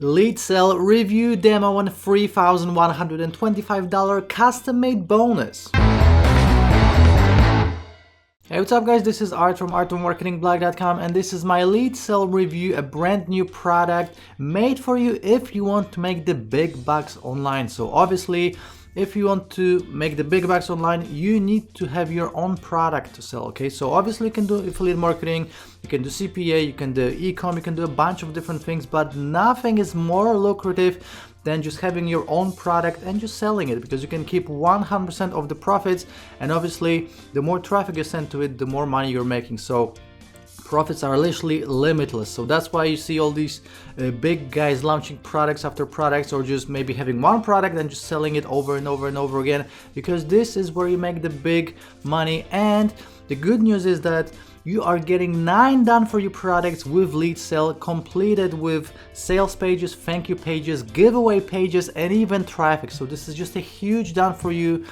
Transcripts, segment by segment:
LeadSell review demo and $3,125 custom-made bonus. Hey, what's up guys, this is Art from artofmarketingblog.com and this is my LeadSell review, a brand new product made for you if you want to make the big bucks online. So obviously, if you want to make the big bucks online, you need to have your own product to sell, okay? So obviously you can do affiliate marketing, you can do CPA, you can do e-com, you can do a bunch of different things, but nothing is more lucrative than just having your own product and just selling it, because you can keep 100% of the profits, and obviously the more traffic you send to it, the more money you're making. So profits are literally limitless. So that's why you see all these big guys launching products after products, or just maybe having one product and just selling it over and over and over again, because this is where you make the big money. And the good news is that you are getting 9 done for you products with LeadSell, completed with sales pages, thank you pages, giveaway pages, and even traffic. So this is just a huge done for you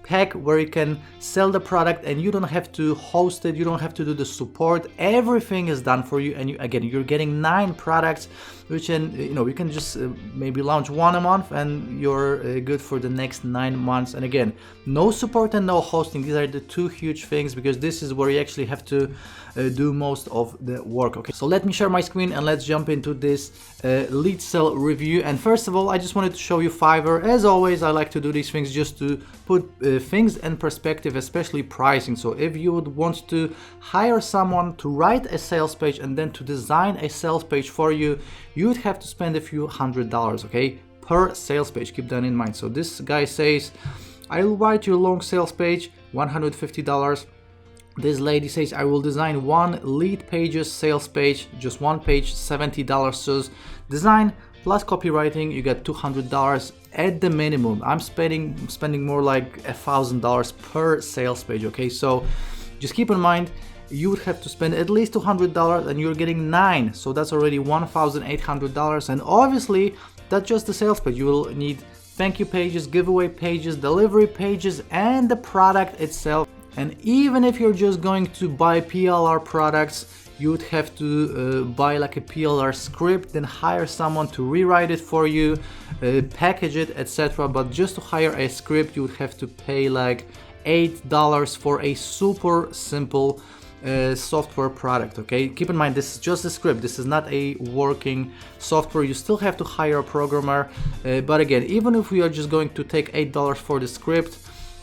pack where you can sell the product and you don't have to host it, you don't have to do the support, everything is done for you. And you're getting 9 products, which you can just maybe launch one a month and you're good for the next 9 months. And again, no support and no hosting. These are the two huge things, because this is where you actually have to do most of the work. Okay, so let me share my screen and let's jump into this LeadSell review. And first of all, I just wanted to show you Fiverr. As always, I like to do these things just to put things in perspective, especially pricing. So if you would want to hire someone to write a sales page and then to design a sales page for you, you would have to spend a few $100s, okay, per sales page. Keep that in mind. So this guy says, I'll write you a long sales page, $150. This lady says, I will design one lead pages sales page, just one page, $70. So design plus copywriting, you get $200 at the minimum. I'm spending more like $1,000 per sales page, okay? So just keep in mind, you would have to spend at least $200 and you're getting 9. So that's already $1,800. And obviously, that's just the sales page. You will need thank you pages, giveaway pages, delivery pages, and the product itself. And even if you're just going to buy PLR products, you would have to buy like a PLR script, then hire someone to rewrite it for you, package it, etc. But just to hire a script, you would have to pay like $8 for a super simple software product, okay? Keep in mind, this is just a script. This is not a working software. You still have to hire a programmer. But again, even if we are just going to take $8 for the script,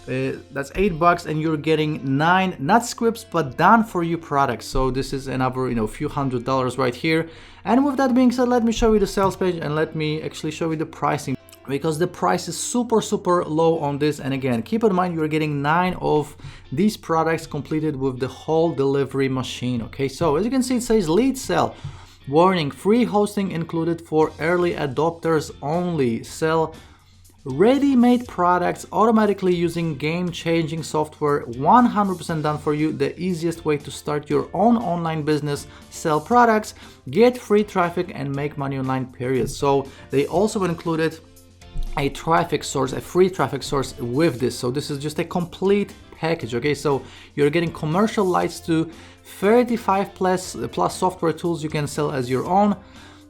that's $8 and you're getting 9 not scripts but done for you products. So this is another few $100s right here. And with that being said, let me show you the sales page and let me actually show you the pricing, because the price is super low on this. And again, keep in mind, you're getting 9 of these products completed with the whole delivery machine, okay? So as you can see, it says LeadSell, warning, free hosting included for early adopters only. Sell ready-made products automatically using game-changing software, 100% done for you. The easiest way to start your own online business, sell products, get free traffic, and make money online, period. So they also included a traffic source, a free traffic source with this. So this is just a complete package, okay? So you're getting commercial lights to 35 plus software tools you can sell as your own,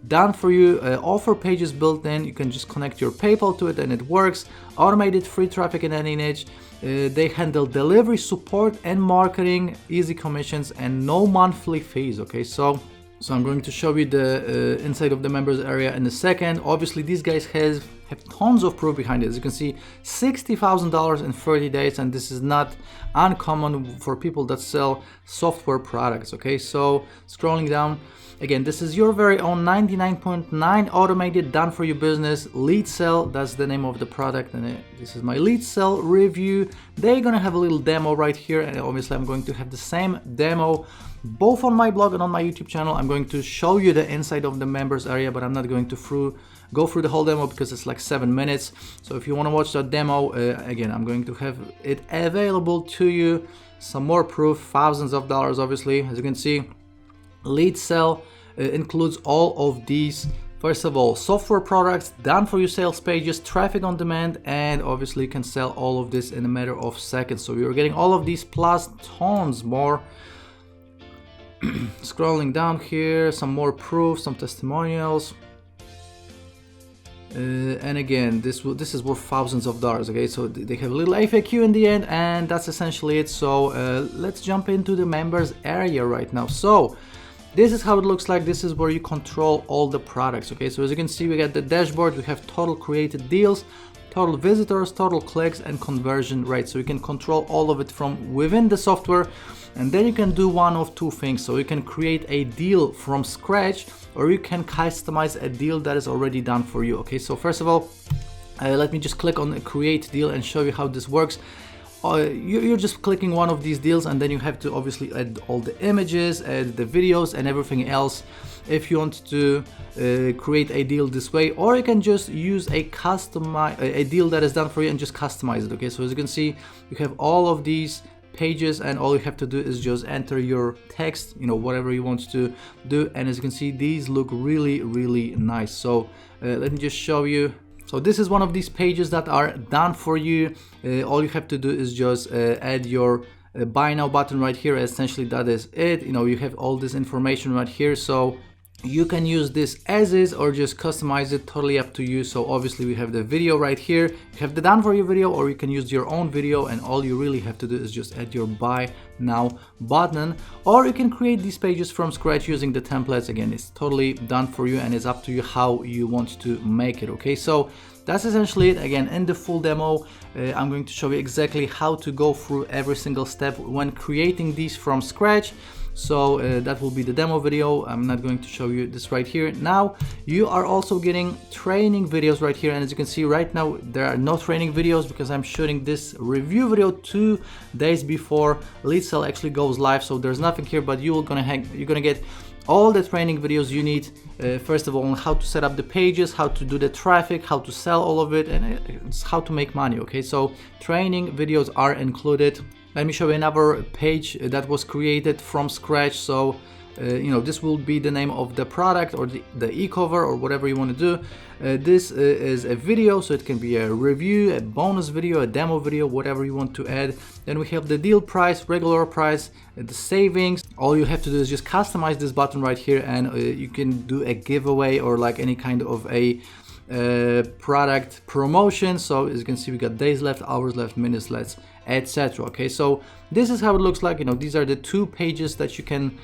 done for you, offer pages built in. You can just connect your PayPal to it and it works. Automated free traffic in any niche. They handle delivery, support, and marketing, easy commissions, and no monthly fees, okay? So I'm going to show you the inside of the members area in a second. Obviously, these guys have tons of proof behind it. As you can see, $60,000 in 30 days, and this is not uncommon for people that sell software products, okay? So scrolling down, again, this is your very own 99.9 automated done for you business. LeadSell, that's the name of the product, and this is my LeadSell review. They're gonna have a little demo right here, and obviously I'm going to have the same demo both on my blog and on my YouTube channel. I'm going to show you the inside of the members area, but I'm not going to go through the whole demo because it's like 7 minutes. So if you want to watch that demo, again, I'm going to have it available to you. Some more proof, thousands of dollars, obviously. As you can see, LeadSell includes all of these. First of all, software products, done for you sales pages, traffic on demand, and obviously you can sell all of this in a matter of seconds. So you're getting all of these plus tons more. Scrolling down here, some more proof, some testimonials. And again, this is worth thousands of dollars. Okay, so they have a little FAQ in the end, and that's essentially it. So let's jump into the members area right now. So this is how it looks like. This is where you control all the products. Okay, so as you can see, we got the dashboard, we have total created deals, total visitors, total clicks, and conversion rate. So you can control all of it from within the software. And then you can do one of two things. So you can create a deal from scratch, or you can customize a deal that is already done for you. Okay, so first of all, let me just click on create deal and show you how this works. You're just clicking one of these deals, and then you have to obviously add all the images, add the videos, and everything else if you want to create a deal this way. Or you can just use a deal that is done for you and just customize it. Okay, so as you can see, you have all of these pages, and all you have to do is just enter your text, whatever you want to do. And as you can see, these look really, really nice. So let me just show you. So this is one of these pages that are done for you. All you have to do is just add your buy now button right here. Essentially, that is it. You have all this information right here. So you can use this as is or just customize it, totally up to you. So obviously we have the video right here. You have the done for you video, or you can use your own video, and all you really have to do is just add your buy now button. Or you can create these pages from scratch using the templates. Again, it's totally done for you, and it's up to you how you want to make it. Okay, so that's essentially it. Again, in the full demo, I'm going to show you exactly how to go through every single step when creating these from scratch. So that will be the demo video. I'm not going to show you this right here. Now you are also getting training videos right here, and as you can see right now, there are no training videos because I'm shooting this review video 2 days before LeadSell actually goes live. So there's nothing here, but you're gonna get all the training videos you need. First of all, on how to set up the pages, how to do the traffic, how to sell all of it, and it's how to make money. Okay, so training videos are included. Let me show you another page that was created from scratch. So this will be the name of the product, or the e-cover, or whatever you want to do. This is a video, so it can be a review, a bonus video, a demo video, whatever you want to add. Then we have the deal price, regular price, the savings. All you have to do is just customize this button right here, and you can do a giveaway or like any kind of a product promotion. So as you can see, we got days left, hours left, minutes left, etc. Okay, so this is how it looks like. These are the 2 pages that you can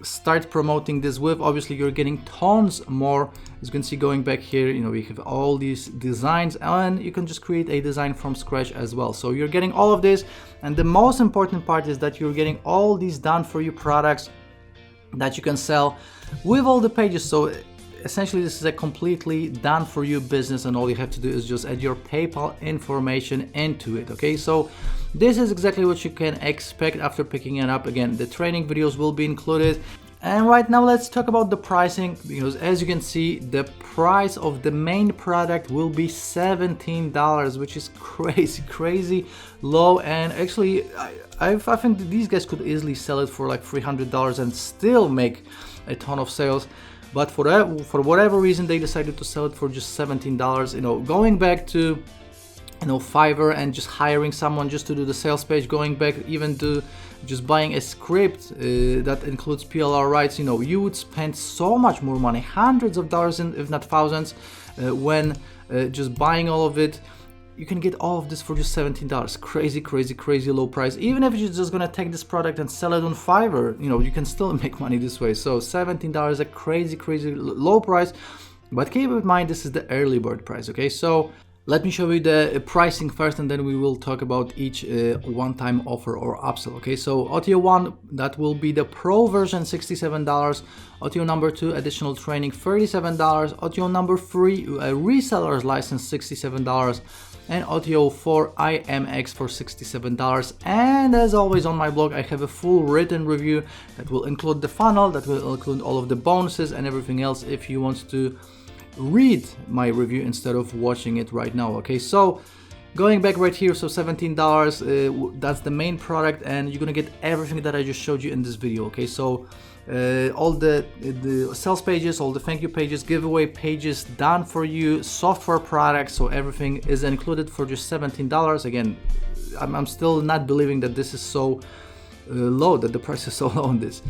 start promoting this with. Obviously, you're getting tons more. As you can see, going back here, we have all these designs, and you can just create a design from scratch as well. So you're getting all of this, and the most important part is that you're getting all these done for you products that you can sell with all the pages. So essentially, this is a completely done for you business, and all you have to do is just add your PayPal information into it. Okay, so this is exactly what you can expect after picking it up. Again, the training videos will be included. And right now, let's talk about the pricing, because as you can see, the price of the main product will be $17, which is crazy low. And actually, I think that these guys could easily sell it for like $300 and still make a ton of sales. But for whatever reason, they decided to sell it for just $17. Going back to Fiverr and just hiring someone just to do the sales page, going back even to just buying a script that includes PLR rights, you would spend so much more money, hundreds of dollars, if not thousands, when just buying all of it. You can get all of this for just $17. Crazy low price. Even if you're just gonna take this product and sell it on Fiverr, you can still make money this way. So $17 is a crazy low price. But keep in mind, this is the early bird price. Okay, so let me show you the pricing first, and then we will talk about each one-time offer or upsell. Okay, so OTO 1, that will be the pro version, $67. OTO number 2, additional training, $37. OTO number 3, a reseller's license, $67. And OTO 4 IMX for $67. And as always, on my blog, I have a full written review that will include the funnel, that will include all of the bonuses and everything else if you want to read my review instead of watching it right now. Okay, so going back right here, so $17, that's the main product, and you're gonna get everything that I just showed you in this video. Okay, so all the sales pages, all the thank you pages, giveaway pages done for you, software products, so everything is included for just $17. Again, I'm still not believing that this is so low, that the price is so low on this.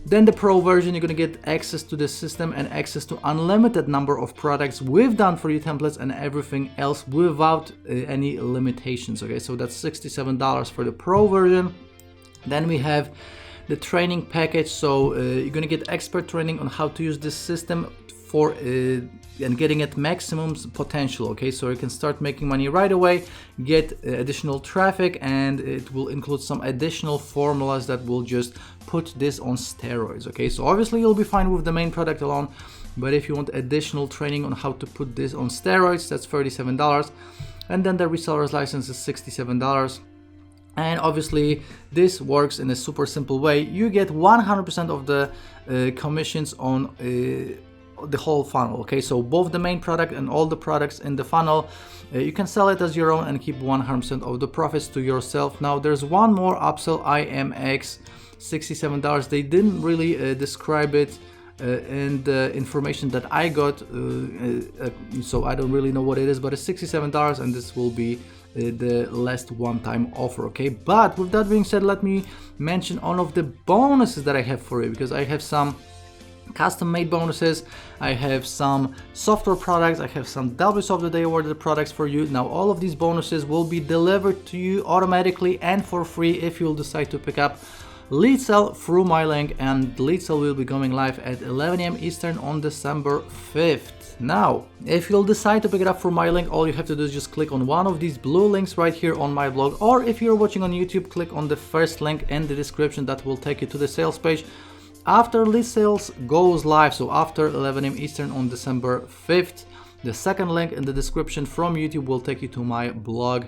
Then the Pro version, you're gonna get access to the system and access to unlimited number of products with done for you templates and everything else without any limitations. Okay, so that's $67 for the Pro version. Then we have the training package. So you're gonna get expert training on how to use this system for and getting at maximum potential. Okay, so you can start making money right away, get additional traffic, and it will include some additional formulas that will just put this on steroids. Okay, so obviously you'll be fine with the main product alone, but if you want additional training on how to put this on steroids, that's $37. And then the reseller's license is $67. And obviously this works in a super simple way. You get 100% of the commissions on the whole funnel. Okay, so both the main product and all the products in the funnel, you can sell it as your own and keep 100% of the profits to yourself. Now there's one more upsell, IMX, $67. They didn't really describe it in the information that I got, so I don't really know what it is, but it's $67, and this will be the last one-time offer. Okay, but with that being said, let me mention all of the bonuses that I have for you, because I have some custom made bonuses, I have some software products, I have some W's of the Day awarded products for you. Now all of these bonuses will be delivered to you automatically and for free if you'll decide to pick up LeadSell through my link, and LeadSell will be going live at 11 a.m. Eastern on December 5th. Now, if you'll decide to pick it up through my link, all you have to do is just click on one of these blue links right here on my blog, or if you're watching on YouTube, click on the first link in the description that will take you to the sales page. After LeadSell goes live, so after 11 a.m. Eastern on December 5th, the second link in the description from YouTube will take you to my blog.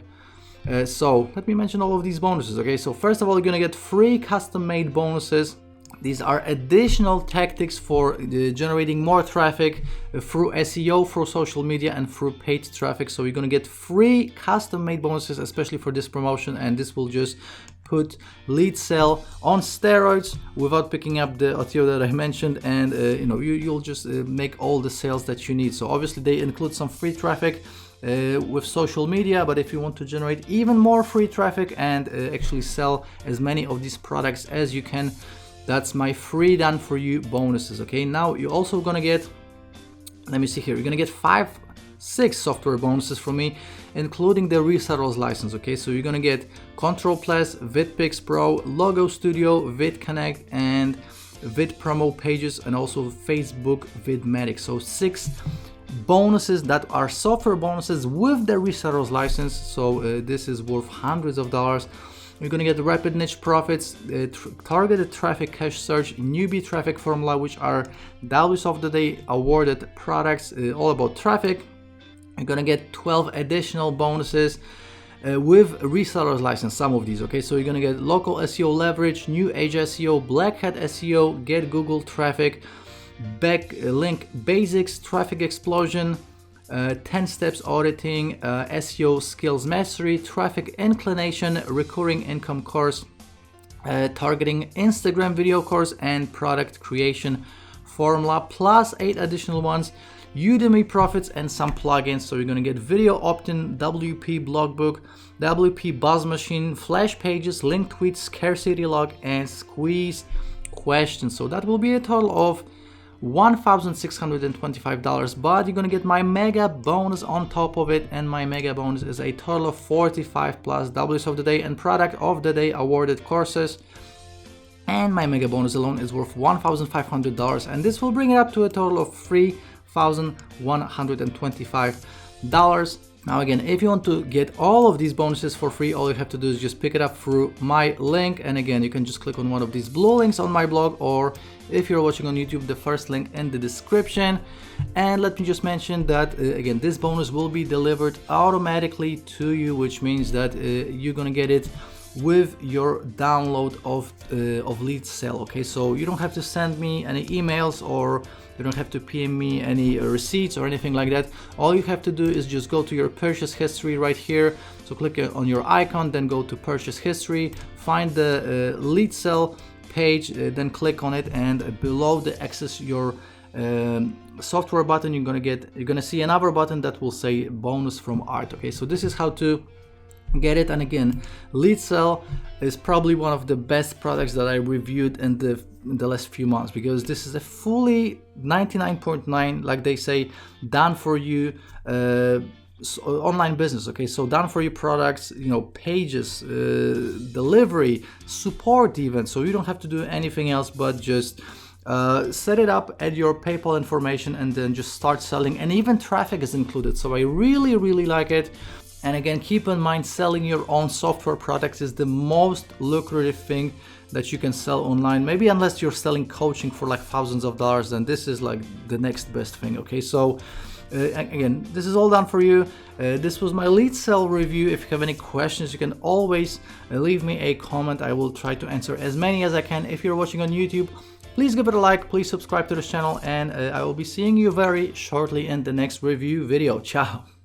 So let me mention all of these bonuses. Okay, so first of all, you're gonna get free custom made bonuses. These are additional tactics for generating more traffic through SEO, through social media, and through paid traffic. So you're gonna get free custom made bonuses, especially for this promotion, and this will just put LeadSell on steroids without picking up the audio that I mentioned, and you'll just make all the sales that you need. So obviously they include some free traffic with social media, but if you want to generate even more free traffic and actually sell as many of these products as you can, that's my free done for you bonuses. Okay, now you're also gonna get, let me see here, you're gonna get 6 software bonuses from me, including the reseller's license. Okay, so you're gonna get Control Plus, VidPix Pro, Logo Studio, VidConnect, and VidPromo pages, and also Facebook Vidmatic. So 6 bonuses that are software bonuses with the reseller's license. So this is worth hundreds of dollars. You're gonna get rapid niche profits, targeted traffic cache search, newbie traffic formula, which are W's of the Day awarded products, all about traffic. You're gonna get 12 additional bonuses with reseller's license, some of these. Okay, so you're gonna get local SEO leverage, new age SEO, black hat SEO, get Google traffic, backlink basics, traffic explosion, 10 steps auditing, SEO skills mastery, traffic inclination, recurring income course, targeting Instagram video course, and product creation formula, plus 8 additional ones, Udemy profits, and some plugins. So you're gonna get video opt-in, WP blog book, WP buzz machine, flash pages, link tweets, scarcity log, and squeeze questions. So that will be a total of $1,625, but you're gonna get my mega bonus on top of it, and my mega bonus is a total of 45 plus W's of the Day and product of the day awarded courses, and my mega bonus alone is worth $1,500, and this will bring it up to a total of $3,125. Now again, if you want to get all of these bonuses for free, all you have to do is just pick it up through my link, and again, you can just click on one of these blue links on my blog, or if you're watching on YouTube, the first link in the description. And let me just mention that again, this bonus will be delivered automatically to you, which means that you're gonna get it with your download of LeadSell. Okay, so you don't have to send me any emails, or you don't have to PM me any receipts or anything like that. All you have to do is just go to your purchase history right here. So click on your icon, then go to purchase history, find the LeadSell page, then click on it, and below the access your software button, you're gonna see another button that will say bonus from Art. Okay, so this is how to get it. And again, LeadSell is probably one of the best products that I reviewed in the last few months, because this is a fully 99.9, like they say, done for you online business. Okay, so done for you products, you know, pages, delivery, support even, so you don't have to do anything else but just set it up, add your PayPal information, and then just start selling, and even traffic is included. So I really like it. And again, keep in mind, selling your own software products is the most lucrative thing that you can sell online. Maybe unless you're selling coaching for like thousands of dollars, then this is like the next best thing. Okay, so again, this is all done for you. This was my LeadSell review. If you have any questions, you can always leave me a comment. I will try to answer as many as I can. If you're watching on YouTube, please give it a like, please subscribe to this channel, and I will be seeing you very shortly in the next review video. Ciao.